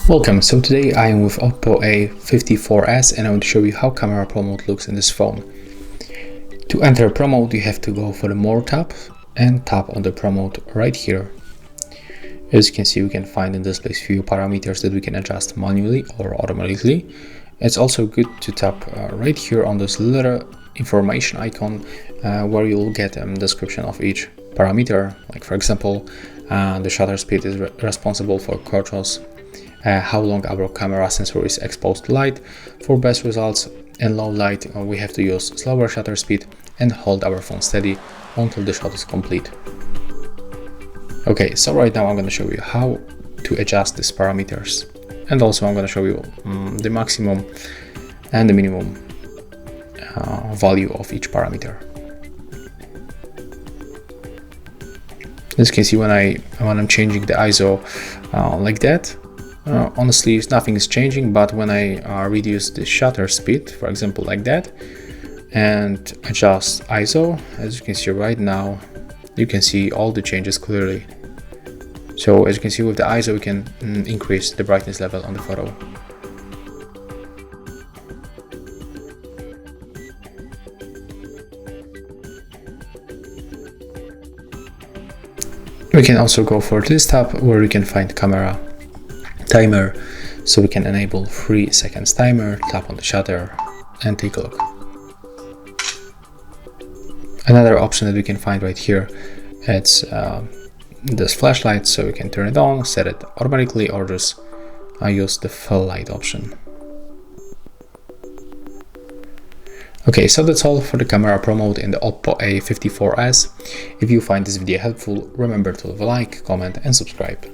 Welcome, so today I am with OPPO A54s and I want to show you how camera Pro mode looks in this phone. To enter Pro mode, you have to go for the More tab and tap on the Pro mode right here. As you can see, we can find in this place few parameters that we can adjust manually or automatically. It's also good to tap right here on this little information icon where you'll get a description of each parameter, like for example, the shutter speed is responsible for controls, how long our camera sensor is exposed to light. For best results in low light, we have to use slower shutter speed and hold our phone steady until the shot is complete. Okay, so right now I'm going to show you how to adjust these parameters, and also I'm going to show you the maximum and the minimum value of each parameter. As you can see, when I'm changing the ISO like that, honestly nothing is changing, but when I reduce the shutter speed, for example like that, and adjust ISO, as you can see right now, you can see all the changes clearly. So as you can see, with the ISO we can increase the brightness level on the photo. We can also go for this tab where we can find camera timer, so we can enable 3 seconds timer, tap on the shutter and take a look. Another option that we can find right here, it's this flashlight, so we can turn it on, set it automatically, or just use the full light option. Okay, so that's all for the camera Pro mode in the OPPO A54s. If you find this video helpful, remember to leave a like, comment and subscribe.